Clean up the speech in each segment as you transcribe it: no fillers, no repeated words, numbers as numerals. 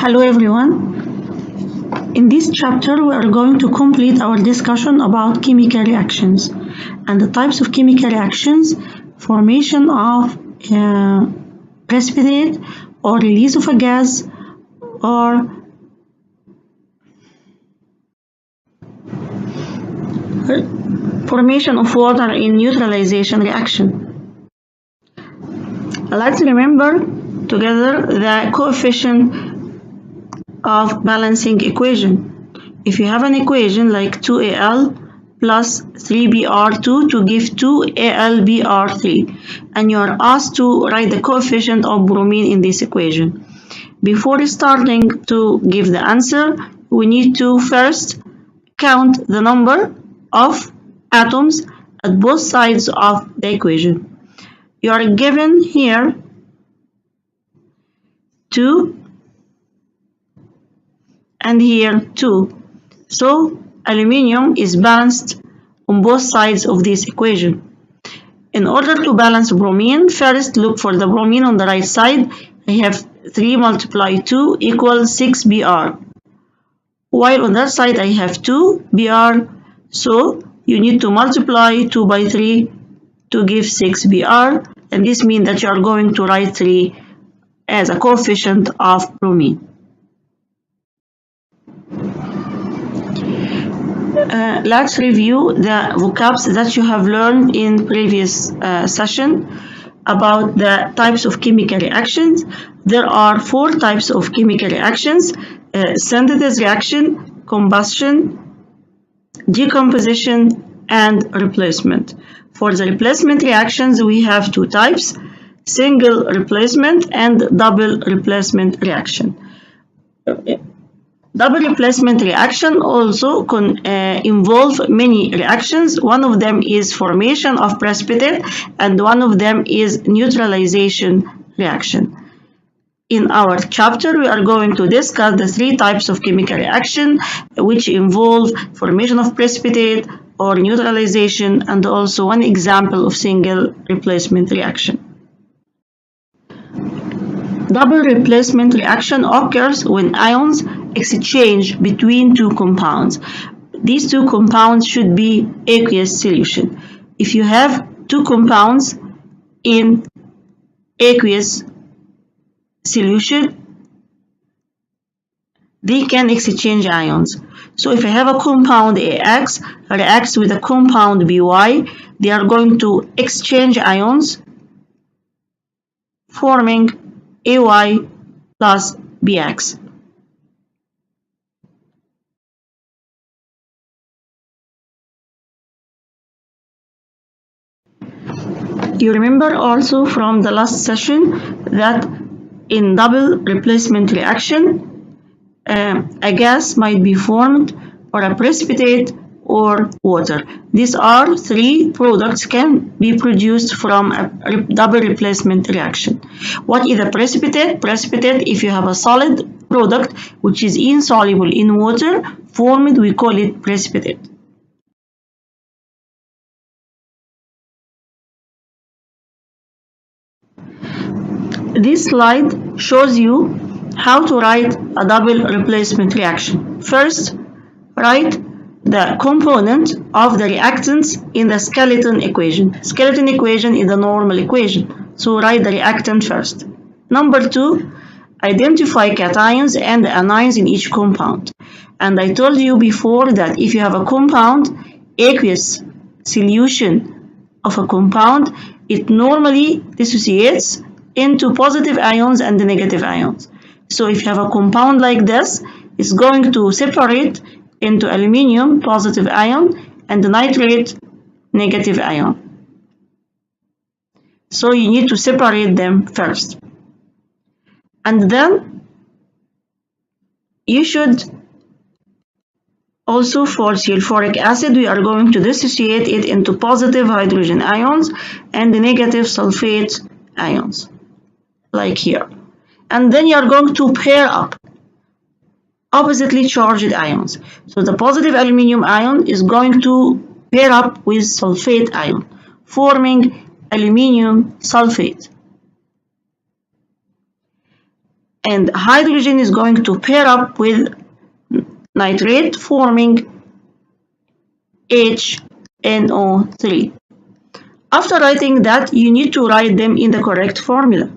Hello everyone. In this chapter we are going to complete our discussion about chemical reactions and the types of chemical reactions, formation of precipitate or release of a gas or formation of water in neutralization reaction. Let's remember together the coefficient of balancing equation. If you have an equation like 2Al plus 3Br2 to give 2AlBr3 and you are asked to write the coefficient of bromine in this equation. Before starting to give the answer, we need to first count the number of atoms at both sides of the equation. You are given here 2 and here 2. So aluminium is balanced on both sides of this equation. In order to balance bromine, first look for the bromine on the right side. I have 3 multiplied 2 equals 6 Br. While on that side I have 2 Br. So you need to multiply 2 by 3 to give 6 Br. And this means that you are going to write 3 as a coefficient of bromine. Let's review the vocabs that you have learned in previous session about the types of chemical reactions. There are 4 types of chemical reactions: synthesis reaction, combustion, decomposition, and replacement. For the replacement reactions, we have 2 types: single replacement and double replacement reaction. Double replacement reaction also involve many reactions. One of them is formation of precipitate and one of them is neutralization reaction. In our chapter, we are going to discuss the 3 types of chemical reaction which involve formation of precipitate or neutralization and also one example of single replacement reaction. Double replacement reaction occurs when ions exchange between 2 compounds. These 2 compounds should be aqueous solution. If you have 2 compounds in aqueous solution, they can exchange ions. So if I have a compound AX reacts with a compound BY, they are going to exchange ions, forming AY plus BX. You remember also from the last session that in double replacement reaction, a gas might be formed or a precipitate or water. These are 3 products can be produced from a double replacement reaction. What is a precipitate? Precipitate, if you have a solid product which is insoluble in water formed, we call it precipitate. This slide shows you how to write a double replacement reaction. First, write the component of the reactants in the skeleton equation. Skeleton equation is the normal equation, so write the reactant first. Number 2, identify cations and anions in each compound. And I told you before that if you have a compound, aqueous solution of a compound, it normally dissociates into positive ions and negative ions. So if you have a compound like this, it's going to separate into aluminium positive ion and nitrate negative ion. So you need to separate them first. And then you should also, for sulfuric acid, we are going to dissociate it into positive hydrogen ions and negative sulfate ions, like here. And then you are going to pair up oppositely charged ions. So the positive aluminium ion is going to pair up with sulfate ion, forming aluminium sulfate. and hydrogen is going to pair up with nitrate, forming HNO3. After writing that, you need to write them in the correct formula.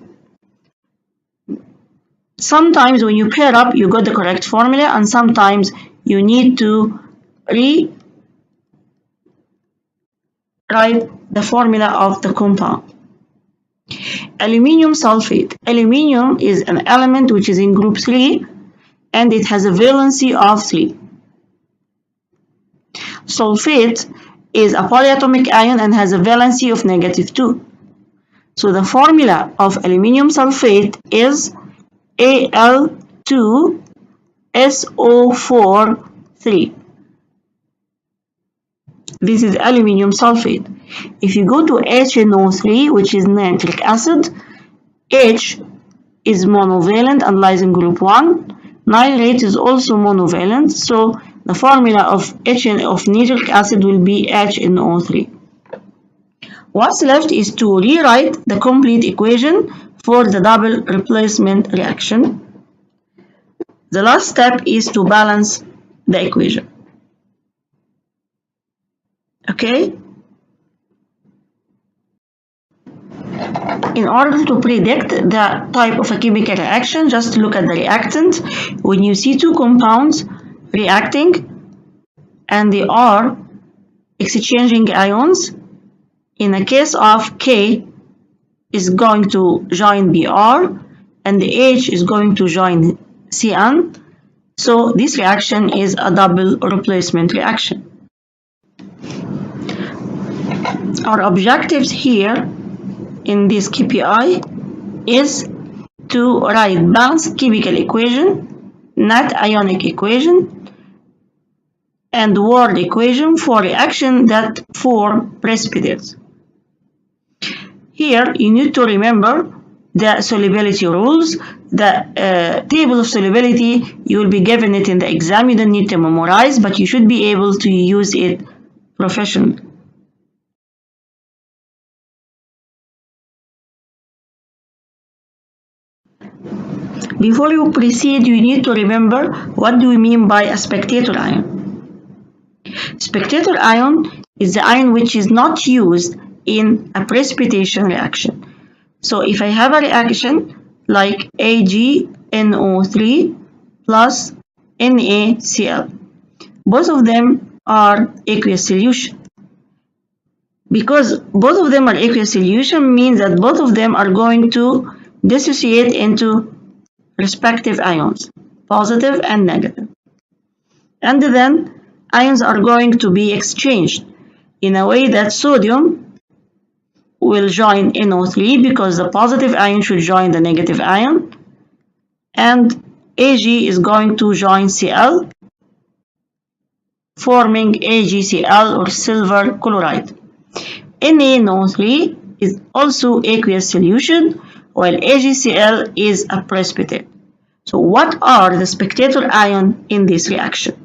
Sometimes when you pair up, you got the correct formula, and sometimes you need to rewrite the formula of the compound. Aluminium sulfate. Aluminium is an element which is in group 3 and it has a valency of 3. Sulfate is a polyatomic ion and has a valency of -2. So the formula of aluminium sulfate is Al2SO4 3. This is aluminium sulfate. If you go to HNO3, which is nitric acid, H is monovalent and lies in group 1. Nitrate is also monovalent, so the formula of nitric acid will be HNO3. What's left is to rewrite the complete equation for the double replacement reaction. The last step is to balance the equation. Okay? In order to predict the type of a chemical reaction, just look at the reactant. When you see two compounds reacting and they are exchanging ions, in the case of K is going to join Br and the H is going to join Cn, so this reaction is a double replacement reaction. Our objectives here in this KPI is to write balanced chemical equation, net ionic equation, and word equation for reaction that form precipitates. Here you need to remember the solubility rules. The table of solubility, you will be given it in the exam. You don't need to memorize, but you should be able to use it professionally. Before you proceed, you need to remember what do we mean by a spectator ion. Spectator ion is the ion which is not used in a precipitation reaction. So if I have a reaction like AgNO3 plus NaCl, both of them are aqueous solution. Because both of them are aqueous solution means that both of them are going to dissociate into respective ions, positive and negative. And then ions are going to be exchanged in a way that sodium will join NO3 because the positive ion should join the negative ion, and Ag is going to join Cl, forming AgCl or silver chloride. NaNO3 is also aqueous solution, while AgCl is a precipitate. So what are the spectator ions in this reaction?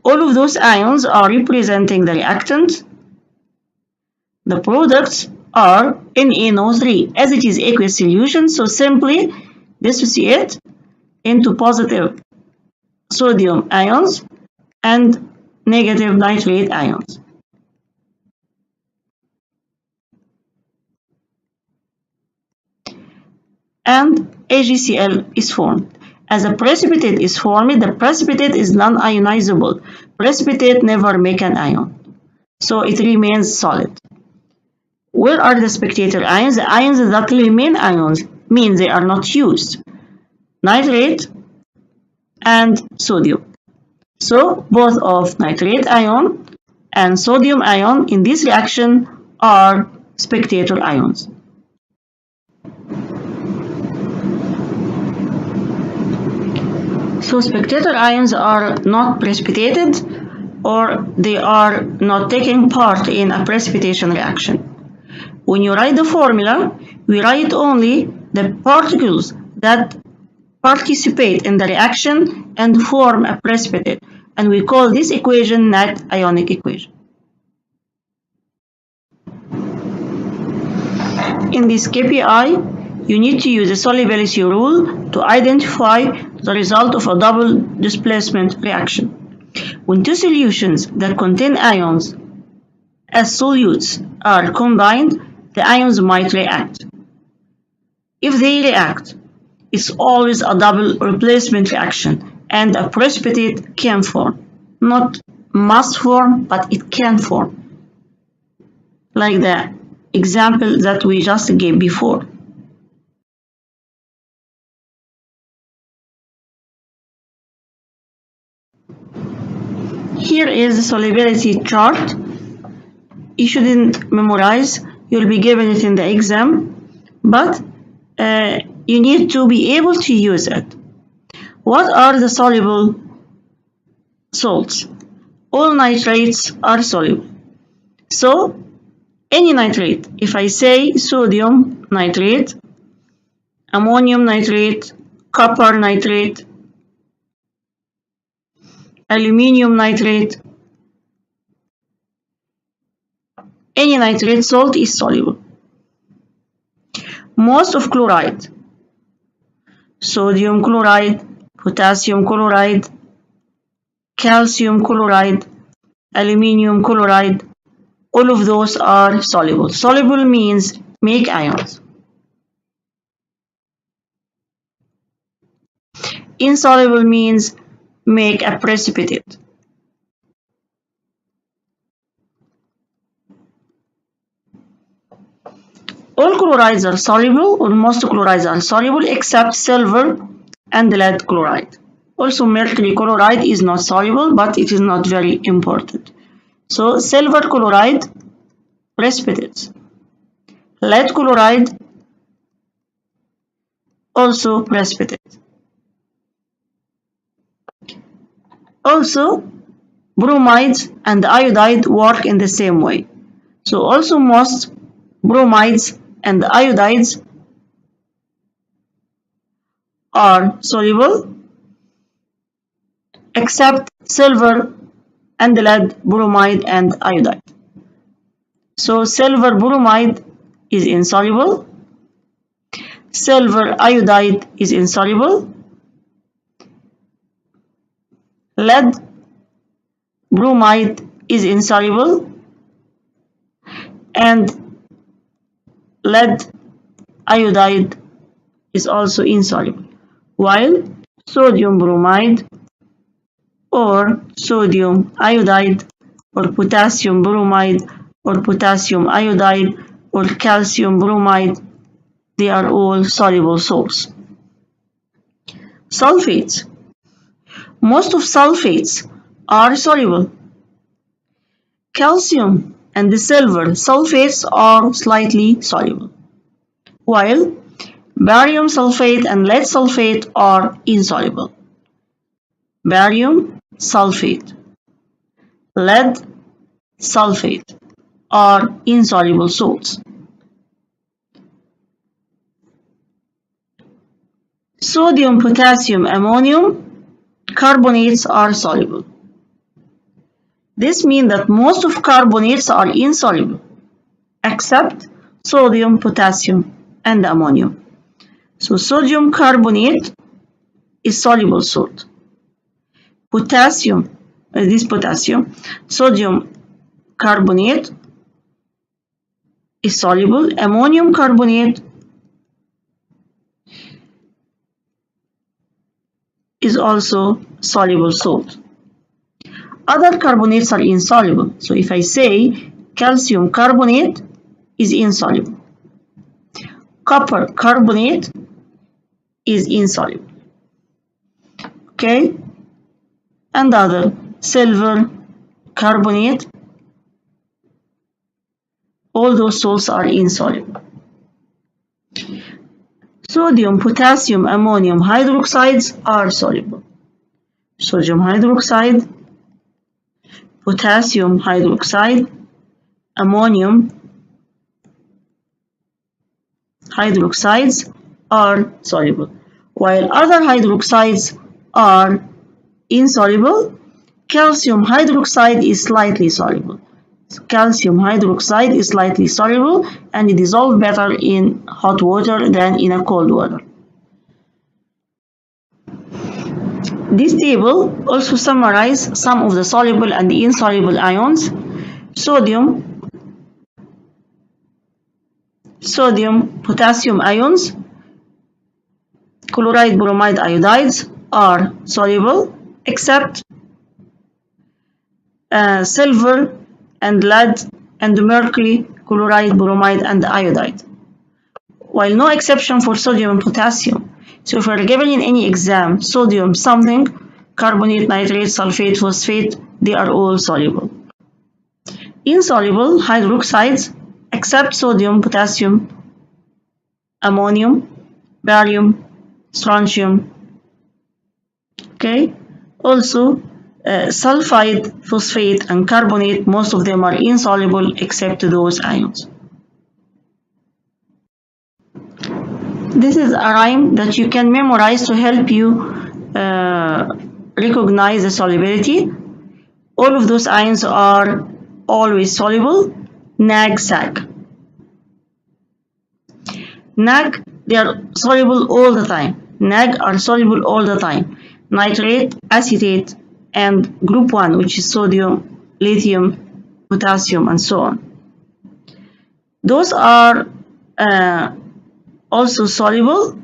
All of those ions are representing the reactant. The products are NaNO3 as it is aqueous solution, so simply dissociate into positive sodium ions and negative nitrate ions. And AgCl is formed. As a precipitate is formed, the precipitate is non-ionizable. Precipitate never make an ion, so it remains solid. Where are the spectator ions? The ions that remain ions mean they are not used. Nitrate and sodium. So both of nitrate ion and sodium ion in this reaction are spectator ions. So spectator ions are not precipitated, or they are not taking part in a precipitation reaction. When you write the formula, we write only the particles that participate in the reaction and form a precipitate, and we call this equation net ionic equation. In this KPI, you need to use the solubility rule to identify the result of a double displacement reaction. When two solutions that contain ions as solutes are combined, the ions might react. If they react, it's always a double replacement reaction and a precipitate can form. Not must form, but it can form. Like the example that we just gave before. Here is the solubility chart. You shouldn't memorize, you'll be given it in the exam, but you need to be able to use it. What are the soluble salts? All nitrates are soluble. So, any nitrate, if I say sodium nitrate, ammonium nitrate, copper nitrate, aluminium nitrate, any nitrate salt is soluble. Most of chloride, sodium chloride, potassium chloride, calcium chloride, aluminium chloride, all of those are soluble. Soluble means make ions. Insoluble means make a precipitate. All chlorides are soluble, or most chlorides are soluble except silver and lead chloride. Also, mercury chloride is not soluble, but it is not very important. So, silver chloride, precipitates. Lead chloride, also precipitate. Also, bromides and iodide work in the same way. So, also most bromides and iodides are soluble except silver and lead, bromide and iodide. So silver bromide is insoluble, silver iodide is insoluble, lead bromide is insoluble, and lead iodide is also insoluble, while sodium bromide or sodium iodide or potassium bromide or potassium iodide or calcium bromide, they are all soluble salts. Sulfates. Most of sulfates are soluble. Calcium and the silver sulfates are slightly soluble, while barium sulfate and lead sulfate are insoluble. Barium sulfate, lead sulfate are insoluble salts. Sodium, potassium, ammonium carbonates are soluble. This means that most of carbonates are insoluble, except sodium, potassium, and ammonium. So sodium carbonate is soluble salt. Potassium, sodium carbonate is soluble. Ammonium carbonate is also soluble salt. Other carbonates are insoluble. So if I say calcium carbonate is insoluble. Copper carbonate is insoluble. Okay? And other silver carbonate, all those salts are insoluble. Sodium, potassium, ammonium hydroxides are soluble. Sodium hydroxide, potassium hydroxide, ammonium hydroxides are soluble, while other hydroxides are insoluble. Calcium hydroxide is slightly soluble. calcium hydroxide is slightly soluble and dissolves better in hot water than in a cold water. This table also summarizes some of the soluble and insoluble ions. Sodium, potassium ions, chloride, bromide, iodides are soluble except silver and lead and mercury, chloride, bromide, and iodide. While no exception for sodium and potassium. So if we're given in any exam, sodium something, carbonate, nitrate, sulfate, phosphate, they are all soluble. Insoluble hydroxides except sodium, potassium, ammonium, barium, strontium. Okay. Also, sulfide, phosphate, and carbonate, most of them are insoluble except those ions. This is a rhyme that you can memorize to help you recognize the solubility. All of those ions are always soluble. Nag, Sag. Nag, they are soluble all the time. Nag are soluble all the time. Nitrate, acetate, and group 1, which is sodium, lithium, potassium, and so on. Those are also soluble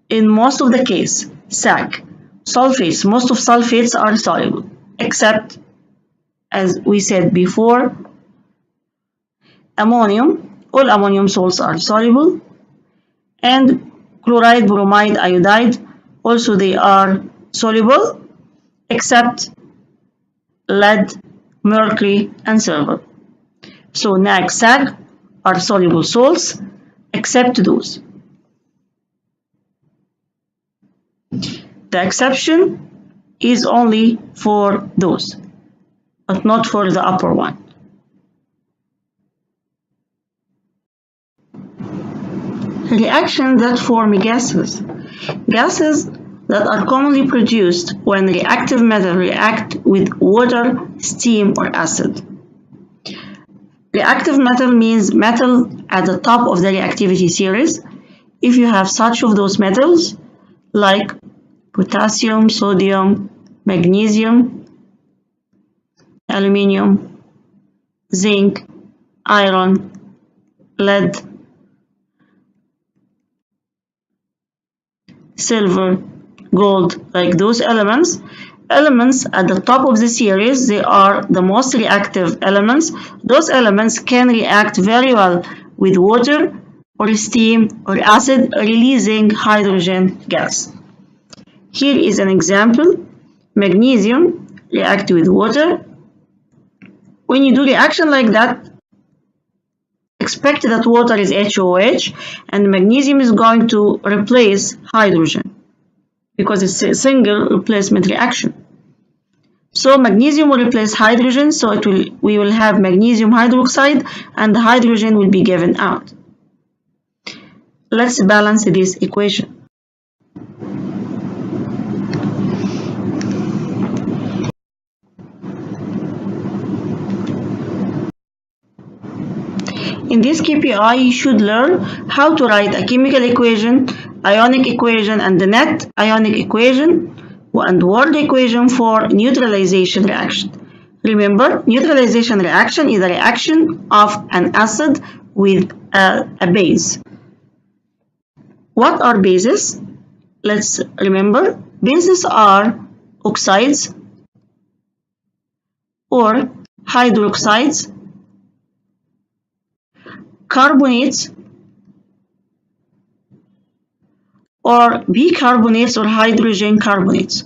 in most of the case. Sag. Sulfates, most of sulfates are soluble, except, as we said before, ammonium. All ammonium salts are soluble, and chloride, bromide, iodide, also they are soluble, except lead, mercury, and silver. So Nag, Sag are soluble salts, except those. The exception is only for those, but not for the upper one. Reactions that form gases. Gases that are commonly produced when reactive metal react with water, steam, or acid. Reactive metal means metal at the top of the reactivity series. If you have such of those metals, like potassium, sodium, magnesium, aluminium, zinc, iron, lead, silver, gold, like those elements at the top of the series, they are the most reactive elements. Those elements can react very well with water or steam or acid, releasing hydrogen gas. Here is an example. Magnesium react with water. When you do reaction like that, expect that water is HOH and magnesium is going to replace hydrogen because it's a single replacement reaction. So magnesium will replace hydrogen, so we will have magnesium hydroxide and the hydrogen will be given out. Let's balance this equation. In this KPI, you should learn how to write a chemical equation, ionic equation, and the net ionic equation and word equation for neutralization reaction. Remember, neutralization reaction is a reaction of an acid with a base. What are bases? Let's remember, bases are oxides or hydroxides, carbonates or bicarbonates or hydrogen carbonates.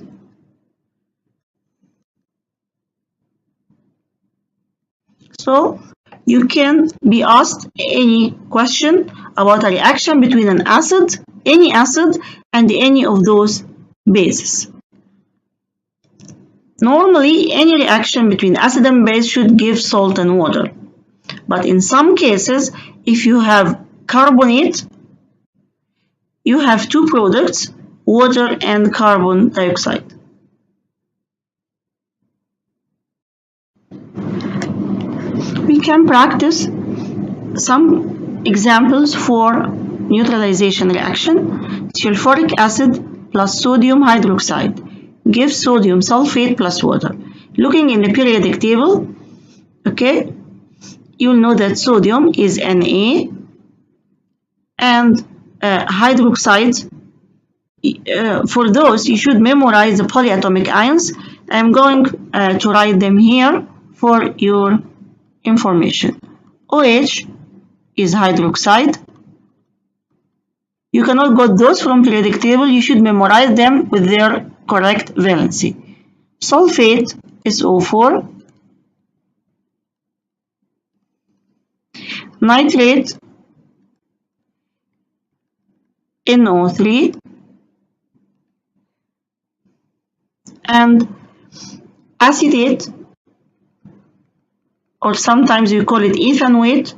So you can be asked any question about a reaction between an acid, any acid, and any of those bases. Normally, any reaction between acid and base should give salt and water. But in some cases, if you have carbonate, you have two products, water and carbon dioxide. can practice some examples for neutralization reaction. Sulfuric acid plus sodium hydroxide gives sodium sulfate plus water. Looking in the periodic table, okay, you'll know that sodium is Na and hydroxide. For those, you should memorize the polyatomic ions. I'm going to write them here for your information. OH is hydroxide. You cannot get those from periodic table. You should memorize them with their correct valency. Sulfate is O4. Nitrate NO3. And acetate, or sometimes we call it ethanoate,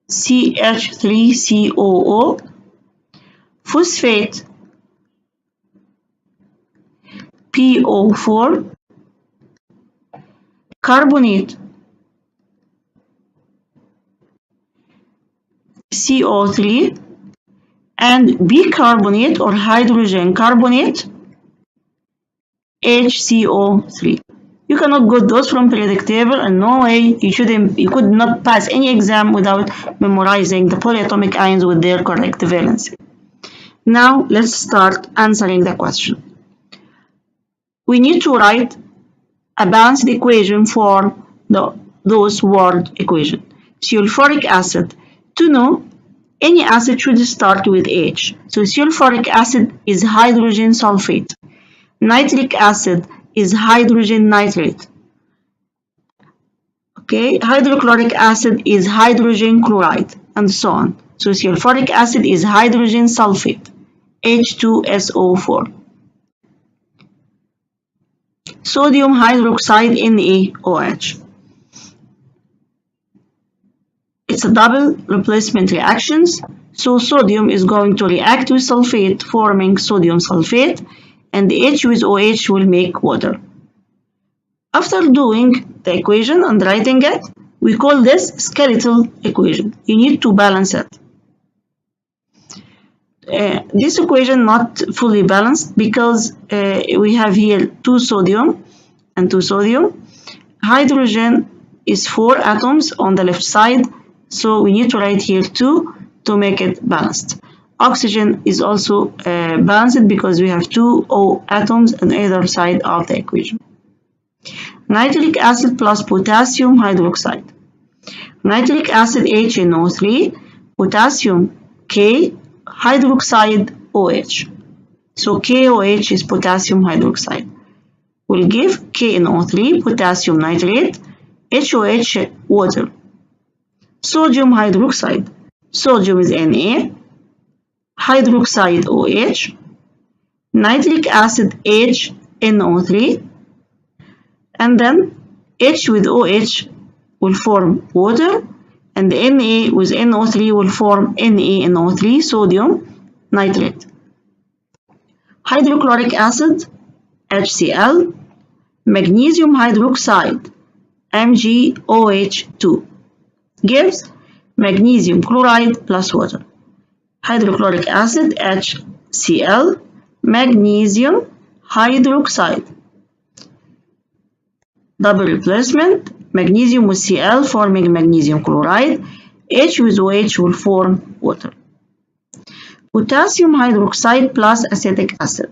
CH3COO. Phosphate, PO4. Carbonate, CO3. And bicarbonate or hydrogen carbonate, HCO3. You cannot get those from periodic table, and no way you could not pass any exam without memorizing the polyatomic ions with their correct valency. Now let's start answering the question. We need to write a balanced equation for those word equation. Sulfuric acid. To know, any acid should start with H. So sulfuric acid is hydrogen sulfate. Nitric acid is hydrogen nitrate. Okay, hydrochloric acid is hydrogen chloride, and so on. So sulfuric acid is hydrogen sulfate, H2SO4. Sodium hydroxide NaOH. It's a double replacement reactions. So sodium is going to react with sulfate, forming sodium sulfate, and the H with OH will make water. After doing the equation and writing it, we call this skeletal equation. You need to balance it. This equation not fully balanced because we have here 2 sodium and 2 sodium. Hydrogen is 4 atoms on the left side, so we need to write here 2 to make it balanced. Oxygen is also balanced because we have 2 O atoms on either side of the equation. Nitric acid plus potassium hydroxide. Nitric acid HNO3, potassium K, hydroxide OH. So KOH is potassium hydroxide. We'll give KNO3, potassium nitrate, HOH water. Sodium hydroxide. Sodium is Na, hydroxide OH, nitric acid HNO3, and then H with OH will form water, and the Na with NO3 will form NaNO3, sodium nitrate. Hydrochloric acid, HCl, magnesium hydroxide, MgOH2, gives magnesium chloride plus water. Hydrochloric acid, HCl, magnesium hydroxide. Double replacement, magnesium with Cl forming magnesium chloride, H with OH will form water. Potassium hydroxide plus acetic acid.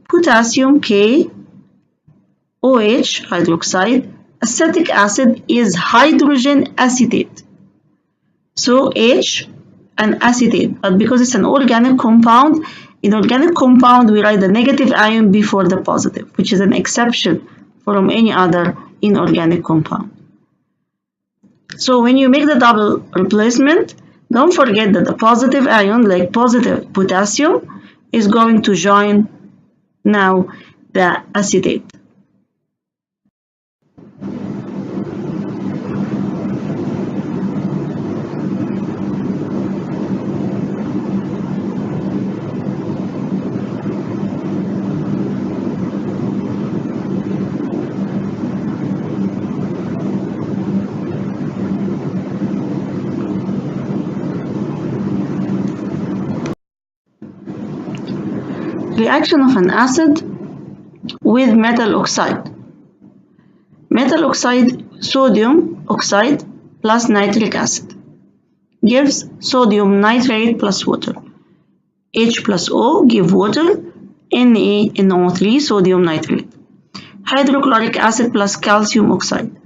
Potassium K, OH hydroxide, acetic acid is hydrogen acetate. So H and acetate, but because it's an organic compound, in organic compound we write the negative ion before the positive, which is an exception from any other inorganic compound. So when you make the double replacement, don't forget that the positive ion, like positive potassium, is going to join now the acetate. reaction of an acid with metal oxide. Metal oxide, sodium oxide plus nitric acid gives sodium nitrate plus water. H plus O give water, NaNO3 sodium nitrate. Hydrochloric acid plus calcium oxide.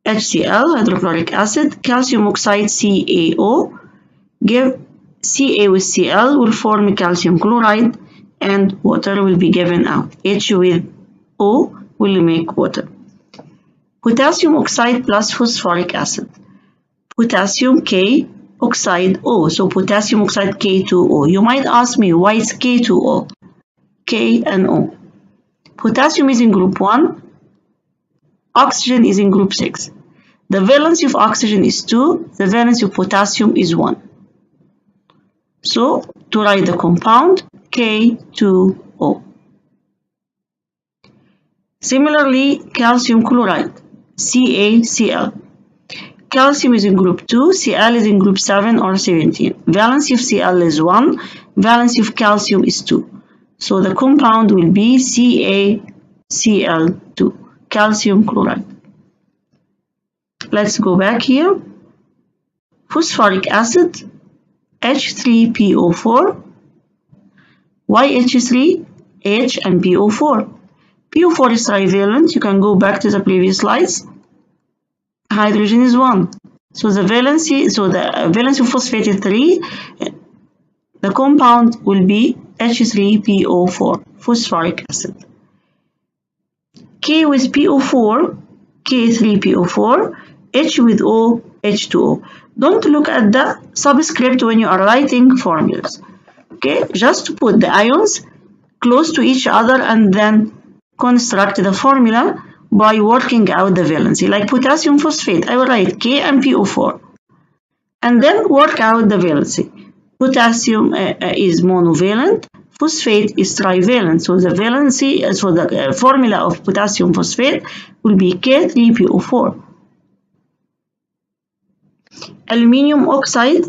HCl, hydrochloric acid, calcium oxide CaO, give Ca with Cl will form calcium chloride and water will be given out. H with O will make water. Potassium oxide plus phosphoric acid. Potassium K oxide O, so potassium oxide K2O. You might ask me why it's K2O, K and O. Potassium is in group 1, oxygen is in group 6. The valency of oxygen is 2, the valency of potassium is 1. So, to write the compound, K2O. Similarly, calcium chloride, CaCl. Calcium is in group 2, Cl is in group 7 or 17. Valency of Cl is 1, valency of calcium is 2. So the compound will be CaCl2, calcium chloride. Let's go back here. Phosphoric acid, H3PO4. Why H3? H and PO4. PO4 is trivalent. You can go back to the previous slides. Hydrogen is 1. So the valency of phosphate is 3. The compound will be H3PO4, phosphoric acid. K with PO4, K3PO4, H with O, H2O. Don't look at the subscript when you are writing formulas. Okay, just put the ions close to each other and then construct the formula by working out the valency. Like potassium phosphate, I will write K and PO4 and then work out the valency. Potassium is monovalent, phosphate is trivalent, so the valency, so the formula of potassium phosphate will be K3PO4. Aluminium oxide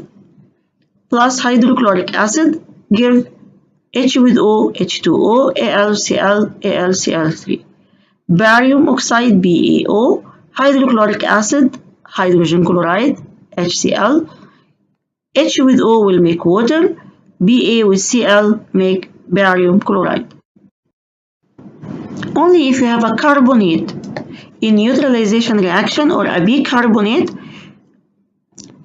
plus hydrochloric acid give H with O, H2O, AlCl, AlCl3. Barium oxide, BaO, hydrochloric acid, hydrogen chloride, HCl. H with O will make water, Ba with Cl make barium chloride. Only if you have a carbonate in neutralization reaction or a bicarbonate,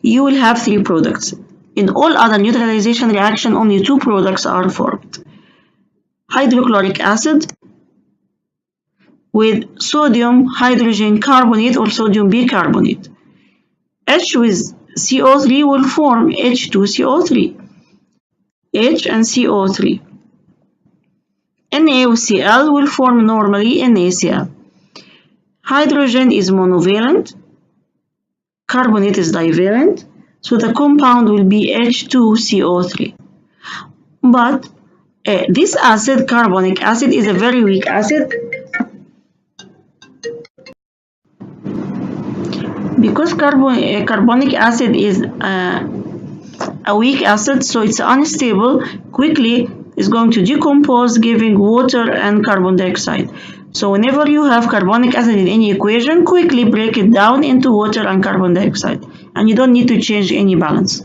you will have 3 products. In all other neutralization reaction, only 2 products are formed. Hydrochloric acid with sodium hydrogen carbonate or sodium bicarbonate. H with CO3 will form H2CO3. H and CO3. Na with Cl will form normally NaCl. Hydrogen is monovalent, carbonate is divalent, so the compound will be H2CO3. But this acid, carbonic acid, is a very weak acid because carbonic acid is a weak acid, so it's unstable, quickly is going to decompose, giving water and carbon dioxide. So whenever you have carbonic acid in any equation, quickly break it down into water and carbon dioxide, and you don't need to change any balance.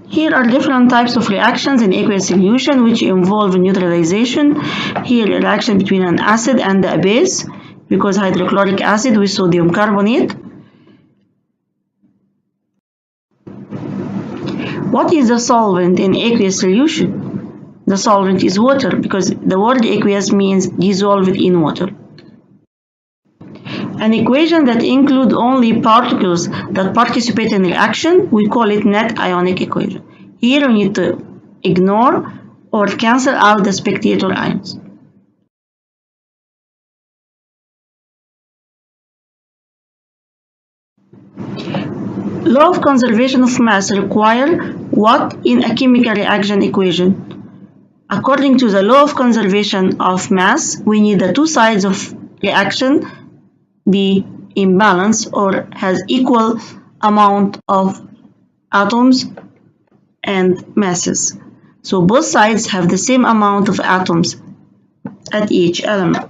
Here are different types of reactions in aqueous solution which involve neutralization. Here, a reaction between an acid and a base, because hydrochloric acid with sodium carbonate. What is the solvent in aqueous solution? The solvent is water, because the word aqueous means dissolved in water. An equation that includes only particles that participate in reaction, we call it net ionic equation. Here we need to ignore or cancel out the spectator ions. Law of conservation of mass require what in a chemical reaction equation? According to the law of conservation of mass, we need the 2 sides of reaction be in balance or has equal amount of atoms and masses. So both sides have the same amount of atoms at each element.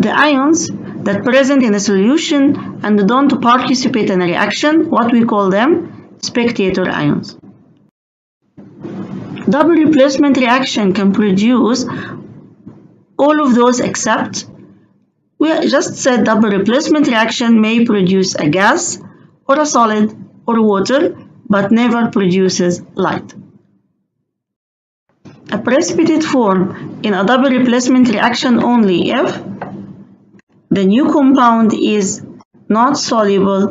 The ions that present in a solution and don't participate in a reaction, what we call them? Spectator ions. Double replacement reaction can produce all of those except we just said double replacement reaction may produce a gas or a solid or water, but never produces light. A precipitate form in a double replacement reaction only if the new compound is not soluble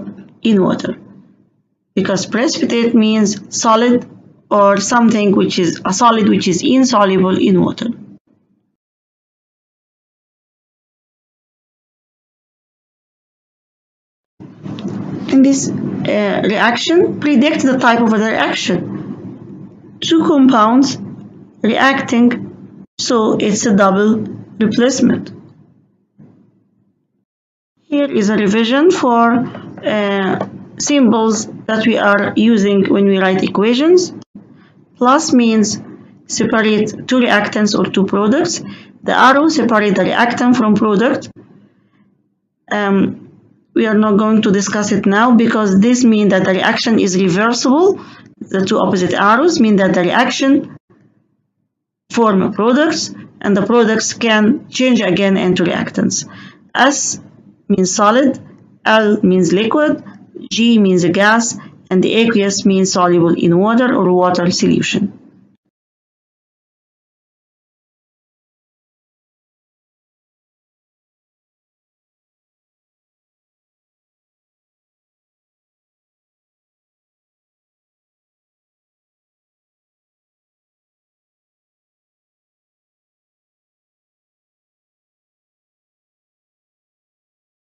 in water, because precipitate means solid or something which is a solid which is insoluble in water. In this reaction, predict the type of the reaction. Two compounds reacting, so it's a double replacement. Here is a revision for symbols that we are using when we write equations. Plus means separate two reactants or two products. The arrow separate the reactant from product. We are not going to discuss it now because this means that the reaction is reversible. The two opposite arrows mean that the reaction form products and the products can change again into reactants. S means solid, L means liquid, G means a gas, and the aqueous means soluble in water or water solution.